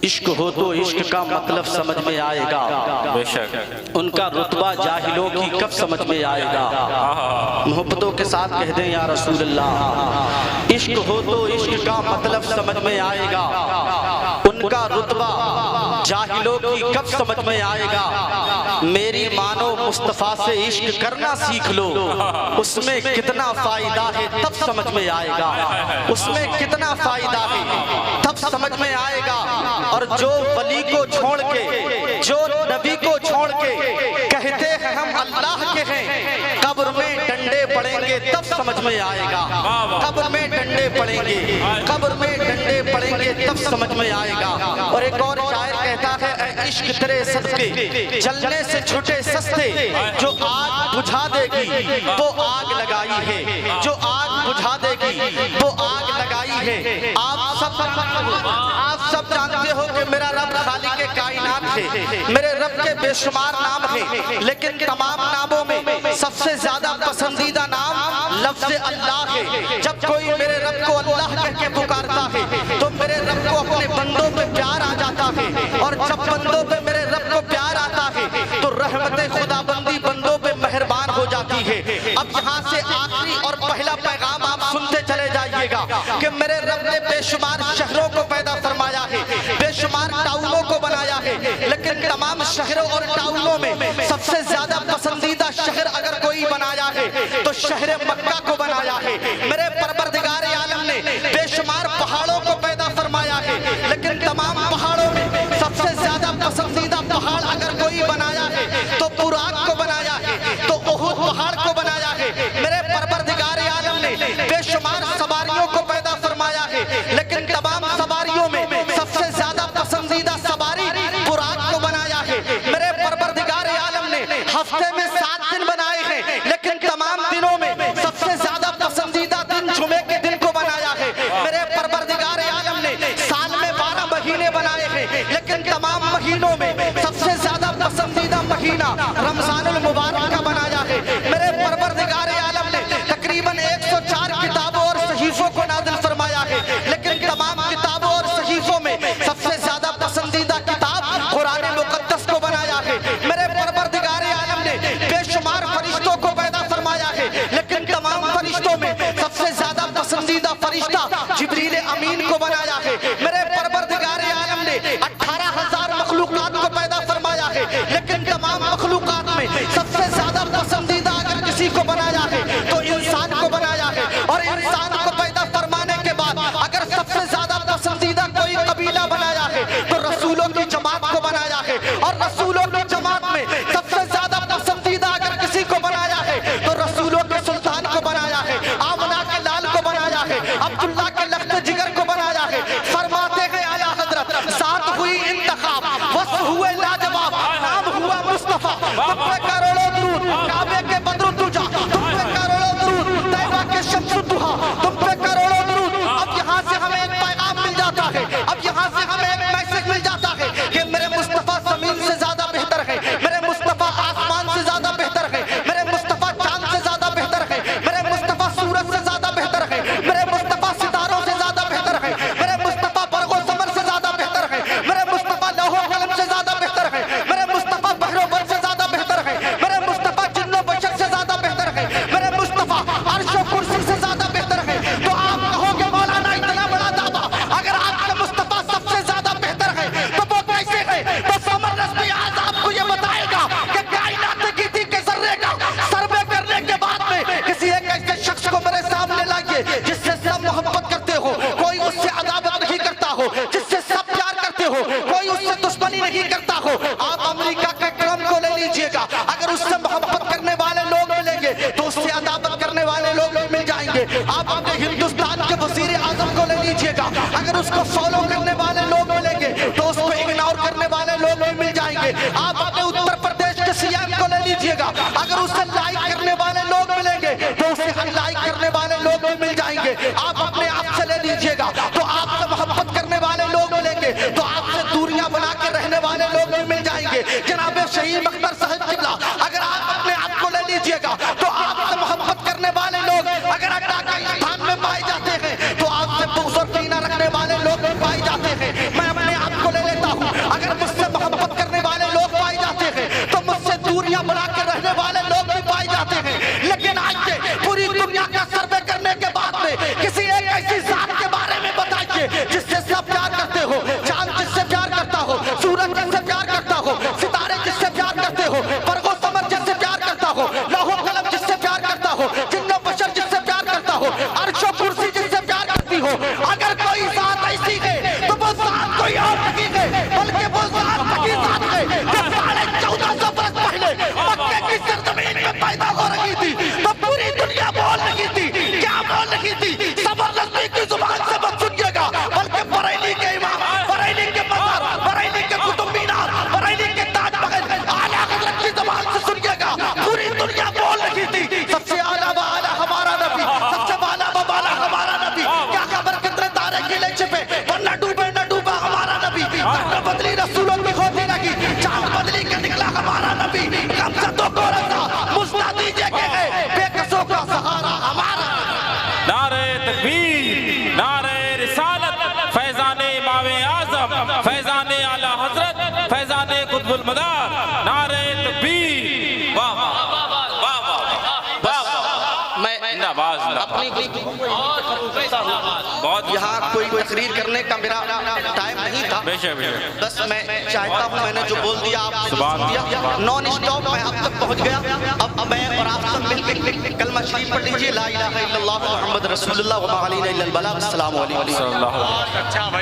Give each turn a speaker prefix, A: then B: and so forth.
A: عشق ہو تو عشق کا مطلب سمجھ میں آئے گا،
B: بے شک
A: ان کا رتبہ جاہلوں کی کب سمجھ میں آئے گا۔ محبتوں کے ساتھ کہہ دیں یا رسول اللہ، عشق ہو تو عشق کا مطلب سمجھ میں آئے گا، ان کا رتبہ جاہلوں کی کب سمجھ میں آئے گا۔ میری مانو مصطفیٰ سے عشق کرنا سیکھ لو، اس میں کتنا فائدہ ہے تب سمجھ میں آئے گا، اس میں کتنا فائدہ ہے تب سمجھ میں آئے گا۔ اور جو ولی کو چھوڑ کے، جو نبی کو چھوڑ کے کہتے ہیں ہم اللہ کے ہیں، قبر میں ڈنڈے پڑیں گے تب سمجھ میں آئے گا، قبر میں ڈنڈے پڑیں گے، قبر میں ڈنڈے پڑیں گے تب سمجھ میں آئے گا۔ اور ایک اور شاعر کہتا ہے اے عشق تیرے صدقے جلنے سے چھوٹے سستے، جو آگ بجھا دے گی وہ آگ لگائی ہے، جو آگ بجھا دے گی وہ آگ لگائی ہے۔ آپ سب جانتے ہو کہ میرا رب خالق کائنات ہے، میرے رب کے بے شمار نام ہیں، لیکن تمام ناموں میں سب سے زیادہ پسندیدہ نام لفظ اللہ ہے۔ جب کوئی میرے رب کو اللہ کہہ کے پکارتا ہے تو میرے رب کو اپنے بندوں پہ پیار آ جاتا ہے، اور جب بندوں پہ میرے رب کو پیار آتا ہے تو رحمت خدا بندی بندوں پہ مہربان ہو جاتی ہے۔ اب یہاں سے آخری اور پہلا پیغام آپ سنتے چلے جائیے گا کہ میرے رب نے بے شمار شہروں کو پیدا فرمایا ہے، بے شمار ٹاؤنوں کو بنایا ہے، لیکن تمام شہروں اور ٹاؤنوں میں سب سے زیادہ پسندیدہ شہر اگر کوئی بنایا ہے تو شہر مکہ کو بنایا ہے۔ میرے پروردگار عالم نے بے شمار پہاڑوں کو پیدا فرمایا ہے، لیکن تمام پہاڑوں میں سب سے زیادہ پسندیدہ پہاڑ اگر کوئی بنایا ہے تو براق کو بنایا ہے، تو احد پہاڑ کو بنایا ہے۔ میرے پروردگار عالم نے بے شمار سواریوں کو پیدا فرمایا ہے، لیکن تمام سواریوں میں سب سے زیادہ پسندیدہ سواری براق کو بنایا ہے۔ میرے پروردگار عالم نے ہفتے میں 7 دن بنائے ہیں، لیکن تمام دنوں میں سب سے زیادہ پسندیدہ دن جمعے کے دن کو بنایا ہے۔ میرے پروردگار عالم نے سال میں 12 مہینے بنائے ہیں، لیکن تمام مہینوں میں سب سے زیادہ پسندیدہ مہینہ رمضان المبارک کا بنایا ہے۔ میرے پروردگار عالم نے تقریباً 104 کتابوں اور صحیفوں کو نازل فرمایا ہے، لیکن تمام کتابوں اور صحیفوں میں سب سے زیادہ پسندیدہ کتاب قرآن مقدس کو بنایا ہے۔ میرے پروردگار عالم نے بے شمار فرشتوں کو پیدا فرمایا ہے، لیکن تمام فرشتوں میں سب سے زیادہ پسندیدہ فرشتہ جبریل امین کو بنایا ہے۔ میرے پروردگار عالم نے 18,000 مخلوقات کو پیدا فرمایا ہے، لیکن تمام مخلوقات میں سب سے زیادہ پسندیدہ اگر کسی کو بنایا ہے تو انسان کو بنایا ہے۔ اور انسان کو پیدا فرمانے کے بعد اگر سب سے زیادہ پسندیدہ کوئی قبیلہ بنایا ہے تو رسولوں کی جماعت کو بنایا ہے، اور رسولوں کی جماعت میں سب سے زیادہ پسندیدہ اگر کسی کو بنایا ہے تو رسولوں کے سلطان کو بنایا ہے، آمنہ کے لال کو بنایا ہے، عبداللہ کے لخت جگر کو بنایا ہے۔ فرماتے ہیں اعلیٰ حضرت ذات ہوئی انتخاب، وصف ہوئے لاجواب، نام ہوا مصطفیٰ، تم پہ کروڑوں درود، کعبے کے بدر الدجا، تم پہ کروڑوں درود، طیبہ کے شمس الضحیٰ، تم پہ کروڑوں درود۔ اب یہاں سے ہمیں ایک پیغام مل جاتا ہے، اب یہاں سے ہمیں ایک میسج مل جاتا ہے کہ میرے مصطفیٰ زمین سے زیادہ بہتر ہے، میرے مصطفیٰ آسمان سے زیادہ بہتر ہے، میرے مصطفیٰ چاند سے زیادہ بہتر ہے، میرے مصطفیٰ سورج سے زیادہ بہتر ہے، میرے مصطفیٰ ستاروں سے زیادہ بہتر ہے، میرے مصطفیٰ برق و سمر سے زیادہ بہتر ہے، میرے مصطفیٰ لوح و قلم سے زیادہ بہتر ہے، میرے مصطفیٰ بحر و بر سے زیادہ بہتر ہے، میرے مصطفیٰ جن و بشر سے زیادہ بہتر ہے، میرے مصطفیٰ عرش و کرسی سے زیادہ بہتر ہے۔ تو آپ کہو گے مولانا اتنا بڑا دعویٰ، اگر آپ کا مصطفیٰ سب سے زیادہ بہتر ہے تو وہ کیسے ہے؟ تو سمر رسمی آج آپ کو یہ بتائے گا کہ کائنات کی تھی کہ ذرے کا سروے کرنے کے بعد میں کسی ایک ایسے شخص کو میرے سامنے لائیے جس سے سب محبت کرتے ہو، کوئی اس سے عداوت نہیں کرتا ہو، جس سے سب پیار کرتے ہو، کوئی اس سے دشمنی نہیں کرتا ہو۔ آپ امریکہ کے ٹرمپ کو لے لیجئے گا، اگر اس سے محبت کرنے والے لوگ ملیں گے تو اس سے عداوت کرنے والے لوگ مل جائیں گے۔ آپ اپنے ہندوستان کے وزیر اعظم کو لے لیجئے گا، اگر اس کو فالو کرنے والے لوگ ملیں گے تو اس کو اگنور کرنے والے لوگ بھی مل جائیں گے۔ آپ اپنے اتر پردیش کے سی ایم کو لے لیجئے گا، اگر اسے لائک کرنے والے لوگ ملیں گے تو اسے ان لائک کرنے والے لوگ بھی مل جائیں گے۔ آپ اپنے آپ سے لے لیجئے گا تو آپ سے محبت کرنے والے لوگ ملیں گے، تو آپ سے دوریاں بنا کے رہنے والے لوگ بھی مل جائیں گے۔ جناب شہید اختر صاحب قبلہ، اگر آپ اپنے آپ کو لے لیجئے گا تو آپ سے محبت کرنے والے لوگ اگر پاکستان میں پائے جاتے ہیں تو آپ سے بغض اور کینہ رکھنے والے لوگ بھی پائے جاتے ہیں۔ میں اپنے آپ کو لے لیتا
B: تکبیر، نعرہ رسالت، فیضان امام اعظم، فیضان اعلی حضرت، فیضان قطب المدار، نعرہ تکبیر، واہ واہ واہ واہ واہ،
A: میں
B: زندہ
A: اپنی
B: بہت
A: یہاں کوئی تقریر کرنے کا میرا ٹائم نہیں تھا،
B: بے شک
A: بس میں چاہتا ہوں میں نے جو بول دیا آپ نے
B: سبحان
A: سن دیا،
B: اللہ،
A: نان اسٹاپ میں اب تک پہنچ گیا۔ اب میں اور آپ سب مل کے کلمہ شریف پڑھ لیجئے، لا الہ الا اللہ محمد رسول اللہ وما علینا الا البلاغ۔ السلام علیکم۔
B: صلی اللہ علیہ وسلم۔